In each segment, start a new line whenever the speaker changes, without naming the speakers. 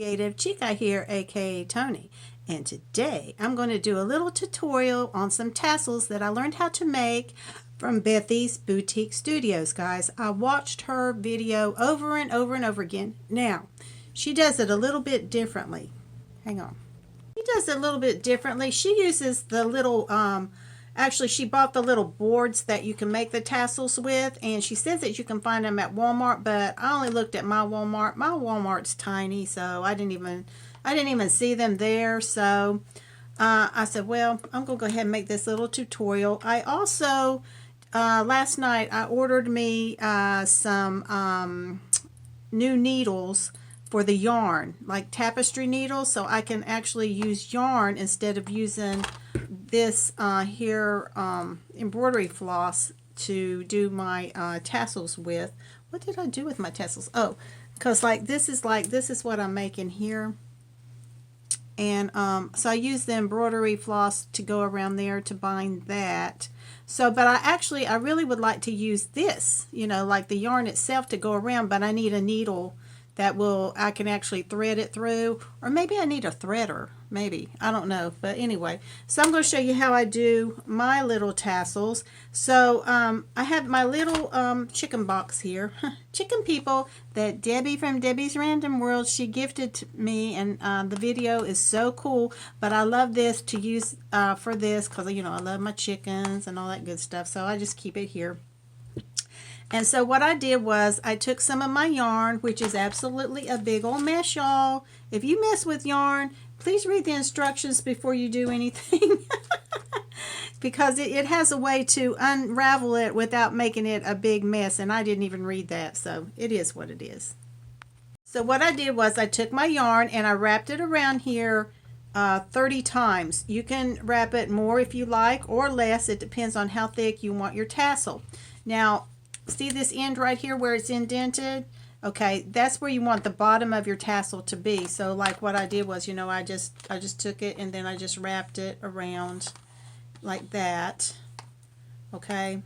Creative Chica here, aka Tony, and today I'm going to do a little tutorial on some tassels that I learned how to make from Bethys Boutique Studios. Guys, I watched her video over and over and over again. Now she does it a little bit differently. Hang on. She does it a little bit differently. She uses the little actually, she bought the little boards that you can make the tassels with, and she says that you can find them at Walmart, but I only looked at my Walmart. My Walmart's tiny, so I didn't even see them there. So I said, well, I'm gonna go ahead and make this little tutorial. I also last night I ordered me some new needles for the yarn, like tapestry needles, so I can actually use yarn instead of using this here embroidery floss to do my tassels with. What did I do with my tassels? Oh, because this is what I'm making here, and so I use the embroidery floss to go around there to bind that. So, but I really would like to use this, you know, like the yarn itself to go around, but I need a needle that I can actually thread it through, or maybe I need a threader, maybe, I don't know. But anyway, so I'm going to show you how I do my little tassels. So I have my little chicken box here, chicken people, that Debbie from Debbie's Random World, she gifted to me, and the video is so cool. But I love this to use for this because, you know, I love my chickens and all that good stuff, so I just keep it here. And so what I did was I took some of my yarn, which is absolutely a big old mess, y'all. If you mess with yarn, please read the instructions before you do anything. Because it has a way to unravel it without making it a big mess, and I didn't even read that, so it is what it is. So what I did was I took my yarn and I wrapped it around here 30 times. You can wrap it more if you like, or less. It depends on how thick you want your tassel. Now, see this end right here where it's indented? Okay, that's where you want the bottom of your tassel to be. So like what I did was, you know, I just took it and then I just wrapped it around like that. Okay,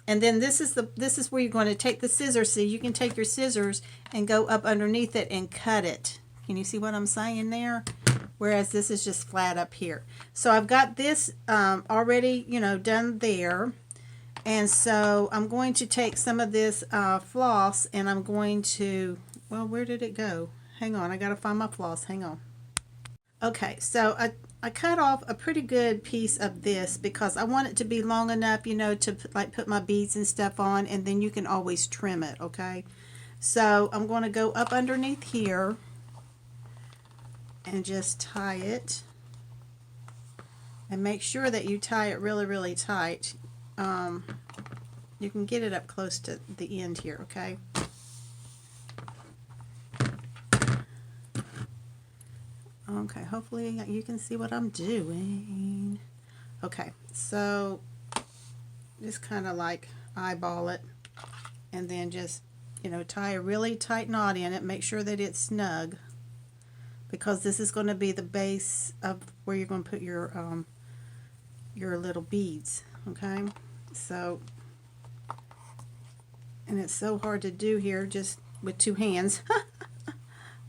and then this is where you're going to take the scissors. See, you can take your scissors and go up underneath it and cut it. Can you see what I'm saying there? Whereas this is just flat up here. So I've got this already, you know, done there. And so I'm going to take some of this floss, and I'm going to, well, where did it go? Hang on, I gotta find my floss. Hang on. Okay, so I cut off a pretty good piece of this because I want it to be long enough, you know, to put my beads and stuff on, and then you can always trim it. Okay, so I'm going to go up underneath here and just tie it, and make sure that you tie it really, really tight. You can get it up close to the end here, okay? Okay, hopefully you can see what I'm doing. Okay, so just kind of like eyeball it, and then just, you know, tie a really tight knot in it. Make sure that it's snug, because this is going to be the base of where you're going to put your little beads. Okay, so, and it's so hard to do here just with two hands.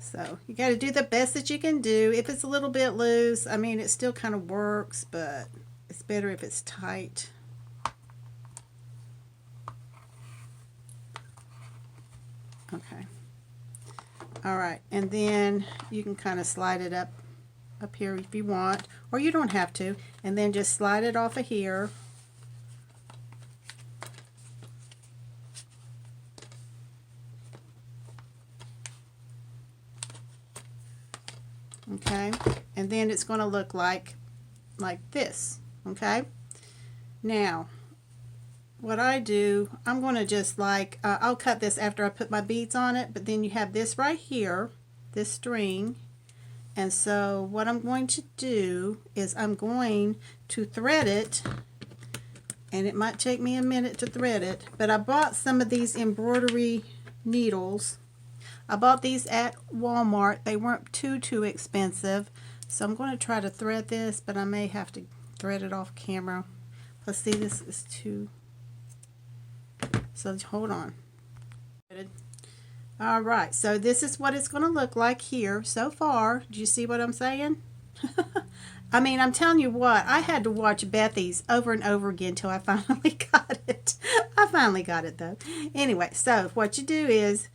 So you got to do the best that you can do. If it's a little bit loose, I mean, it still kind of works, but it's better if it's tight. Okay, all right, and then you can kind of slide it up here if you want, or you don't have to, and then just slide it off of here. Okay, and then it's going to look like this. Okay, now what I do, I'm going to just I'll cut this after I put my beads on it, but then you have this right here, this string, and so what I'm going to do is I'm going to thread it, and it might take me a minute to thread it, but I bought some of these embroidery needles. I bought these at Walmart. They weren't too expensive. So I'm going to try to thread this, but I may have to thread it off camera. Let's see, this is too, so hold on. All right, so this is what it's going to look like here so far. Do you see what I'm saying? I mean, I'm telling you what, I had to watch Bethys over and over again till I finally got it. I finally got it though. Anyway, so what you do is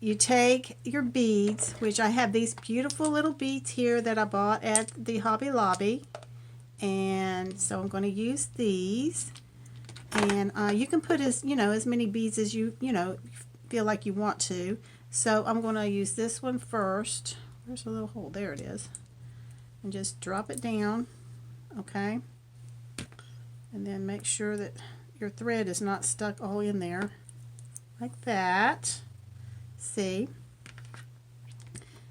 you take your beads, which I have these beautiful little beads here that I bought at the Hobby Lobby. And so I'm going to use these. And you can put as many beads as you feel like you want to. So I'm going to use this one first. Where's the little hole? There it is. And just drop it down, okay? And then make sure that your thread is not stuck all in there, like that. See?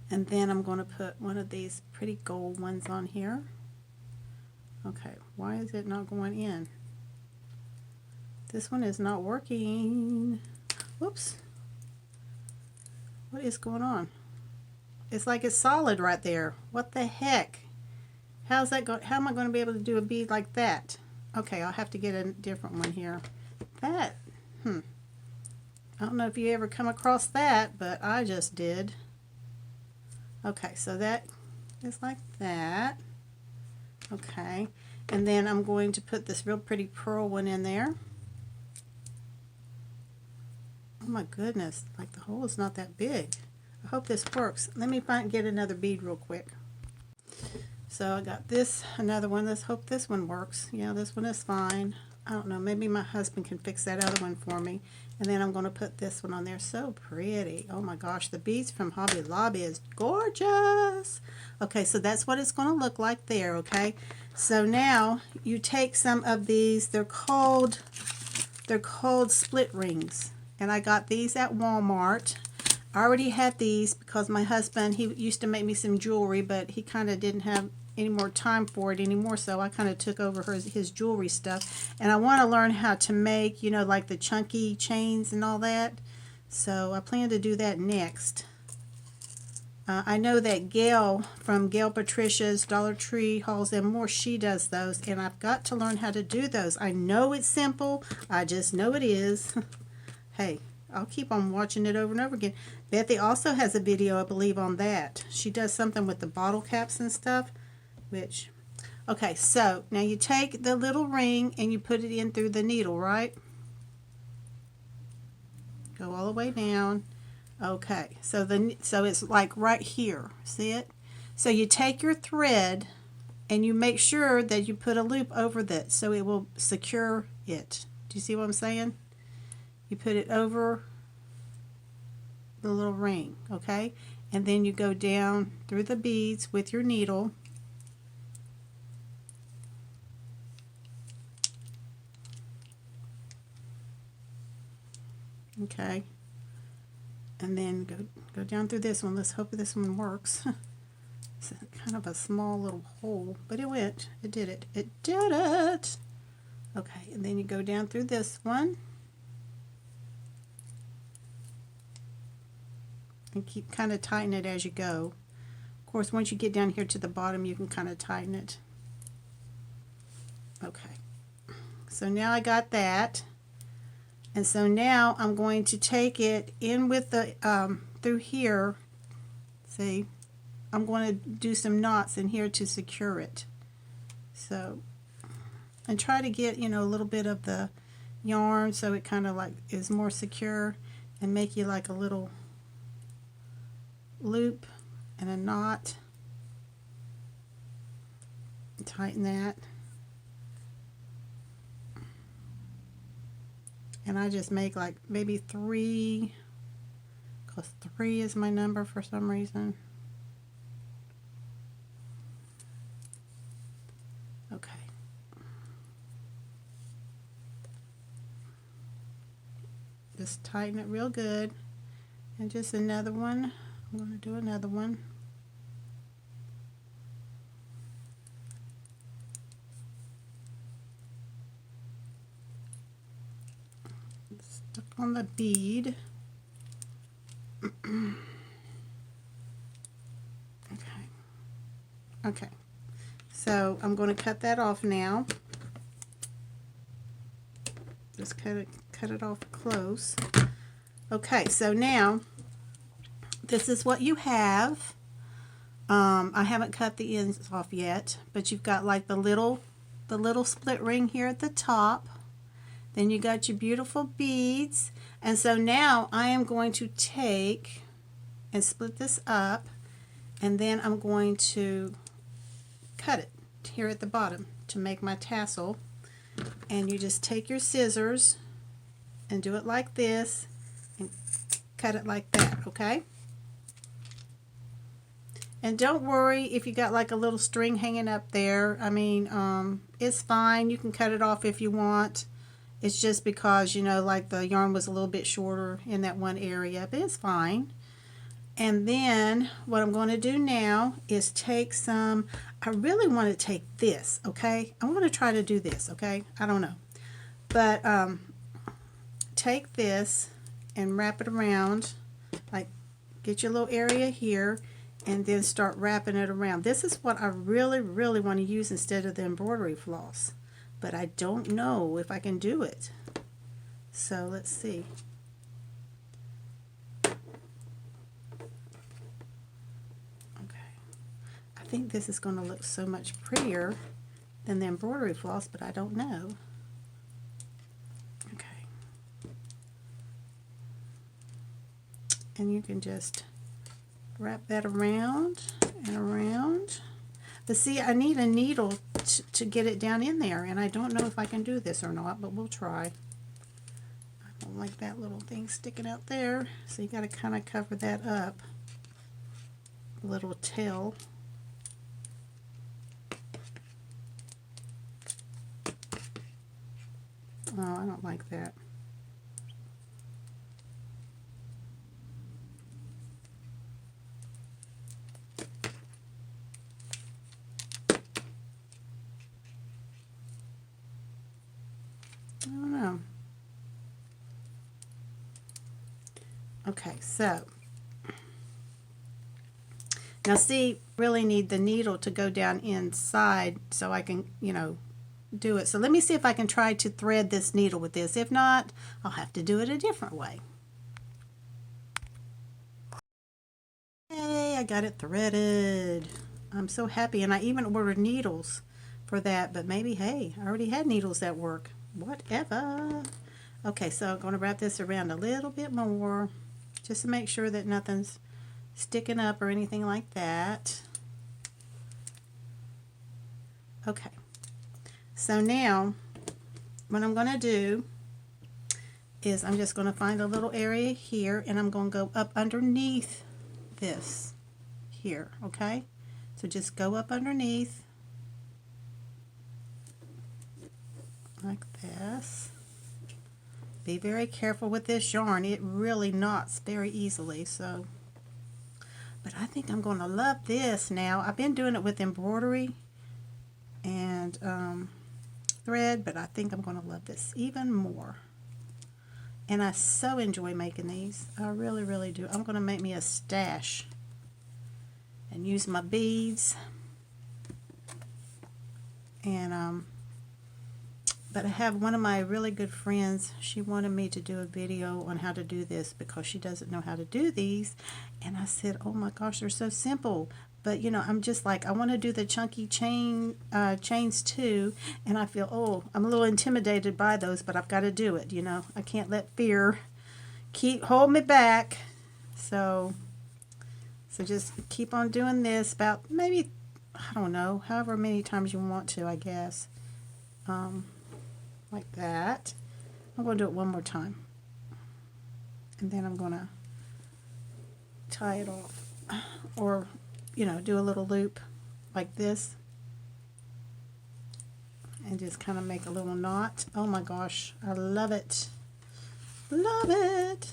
And then I'm going to put one of these pretty gold ones on here. Okay, why is it not going in? This one is not working. Whoops. What is going on? It's like it's solid right there. What the heck? How's that go? How am I going to be able to do a bead like that? Okay, I'll have to get a different one here. That, I don't know if you ever come across that, but I just did. Okay, so that is like that. Okay, and then I'm going to put this real pretty pearl one in there. Oh my goodness, like the hole is not that big. I hope this works. Let me get another bead real quick. So I got this, another one. Let's hope this one works. Yeah, this one is fine. I don't know, maybe my husband can fix that other one for me. And then I'm going to put this one on there. So pretty. Oh my gosh, the beads from Hobby Lobby is gorgeous. Okay, so that's what it's going to look like there, okay? So now you take some of these. They're called split rings. And I got these at Walmart. I already had these because my husband, he used to make me some jewelry, but he kind of didn't have any more time for it anymore, so I kind of took over his jewelry stuff. And I want to learn how to make, like the chunky chains and all that. So I plan to do that next. I know that Gail from Gail Patricia's Dollar Tree Hauls and More, she does those, and I've got to learn how to do those. I know it's simple. I just know it is. Hey, I'll keep on watching it over and over again. Bethy also has a video, I believe, on that. She does something with the bottle caps and stuff, okay, so now you take the little ring and you put it in through the needle, right? Go all the way down. Okay, so it's like right here. See it? So you take your thread and you make sure that you put a loop over that so it will secure it. Do you see what I'm saying? You put it over the little ring, okay? And then you go down through the beads with your needle. Okay. And then go down through this one. Let's hope this one works. It's kind of a small little hole, but it went. It did it. It did it. Okay, and then you go down through this one. And keep kind of tighten it as you go. Of course, once you get down here to the bottom, you can kind of tighten it. Okay. So now I got that. And so now I'm going to take it in with the, through here. See, I'm going to do some knots in here to secure it. So, and try to get, a little bit of the yarn so it kind of like is more secure, and make you like a little loop and a knot. Tighten that. And I just make like maybe 3, because 3 is my number for some reason. Okay. Just tighten it real good. And just another one. I'm going to do another one. Stuck on the bead. Okay. So I'm going to cut that off now. Just cut it off close. Okay, so now this is what you have. I haven't cut the ends off yet, but you've got like the little split ring here at the top. Then you got your beautiful beads. And so now I am going to take and split this up, and then I'm going to cut it here at the bottom to make my tassel. And you just take your scissors and do it like this and cut it like that, okay? And don't worry if you got like a little string hanging up there. I mean, it's fine. You can cut it off if you want. It's just because, you know, like the yarn was a little bit shorter in that one area, but it's fine. And then what I'm going to do now is take some, I really want to take this, okay? I want to try to do this, okay? I don't know. But take this and wrap it around, like get your little area here, and then start wrapping it around. This is what I really, really want to use instead of the embroidery floss. But I don't know if I can do it. So let's see. Okay. I think this is going to look so much prettier than the embroidery floss, but I don't know. Okay. And you can just wrap that around and around. But see, I need a needle to get it down in there, and I don't know if I can do this or not, but we'll try. I don't like that little thing sticking out there, so you got to kind of cover that up. A little tail. Oh, I don't like that. I don't know. Okay, so now see, really need the needle to go down inside so I can, you know, do it. So let me see if I can try to thread this needle with this. If not, I'll have to do it a different way. Hey, I got it threaded. I'm so happy, and I even ordered needles for that, but maybe, hey, I already had needles that work. Whatever. Okay, so I'm going to wrap this around a little bit more just to make sure that nothing's sticking up or anything like that. Okay, so now what I'm going to do is I'm just going to find a little area here, and I'm going to go up underneath this here, okay? So just go up underneath like this. Be very careful with this yarn. It really knots very easily. So, but I think I'm going to love this now. I've been doing it with embroidery and thread, but I think I'm going to love this even more. And I so enjoy making these. I really, really do. I'm going to make me a stash and use my beads. And but I have one of my really good friends, she wanted me to do a video on how to do this because she doesn't know how to do these. And I said, oh my gosh, they're so simple. But you know, I'm just like, I want to do the chunky chains too. And I feel, oh, I'm a little intimidated by those, but I've got to do it. You know, I can't let fear hold me back. So just keep on doing this about maybe, I don't know, however many times you want to, I guess. Like that. I'm going to do it one more time. And then I'm going to tie it off. Or, you know, do a little loop like this. And just kind of make a little knot. Oh my gosh, I love it. Love it.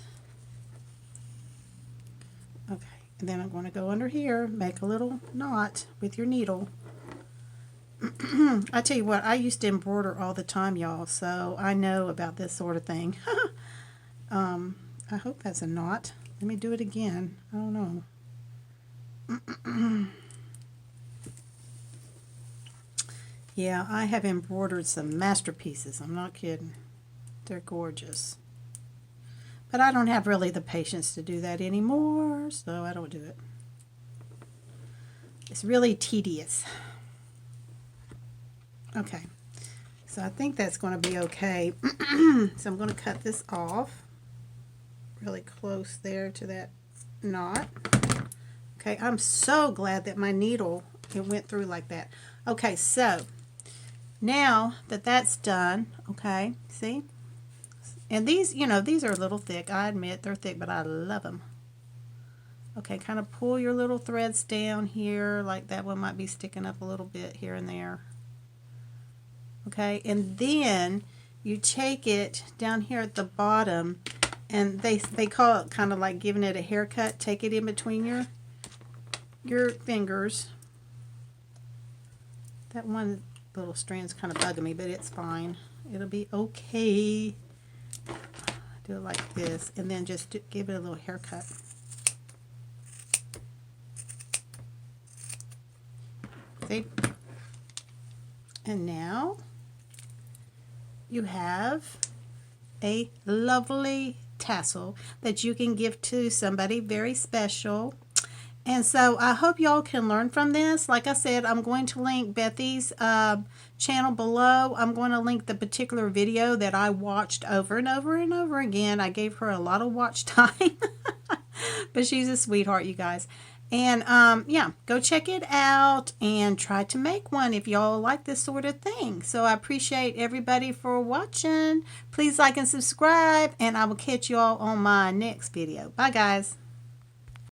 Okay, and then I'm going to go under here, make a little knot with your needle. I tell you what, I used to embroider all the time, y'all, so I know about this sort of thing. I hope that's a knot. Let me do it again. I don't know. Yeah, I have embroidered some masterpieces. I'm not kidding. They're gorgeous. But I don't have really the patience to do that anymore, so I don't do it. It's really tedious. Okay, so I think that's going to be okay. So I'm going to cut this off really close there to that knot. Okay, I'm so glad that my needle, it went through like that. Okay, so now that that's done, okay, see? And these, you know, these are a little thick. I admit they're thick, but I love them. Okay, kind of pull your little threads down here, like that one might be sticking up a little bit here and there. Okay, and then you take it down here at the bottom, and they call it kind of like giving it a haircut. Take it in between your fingers. That one little strand's kind of bugging me, but it's fine. It'll be okay. Do it like this, and then just give it a little haircut. See? And now you have a lovely tassel that you can give to somebody very special. And so I hope y'all can learn from this. Like I said, I'm going to link Bethys' channel below. I'm going to link the particular video that I watched over and over and over again. I gave her a lot of watch time. But she's a sweetheart, you guys. And yeah, go check it out and try to make one if y'all like this sort of thing. So I appreciate everybody for watching. Please like and subscribe, and I will catch y'all on my next video. Bye, guys.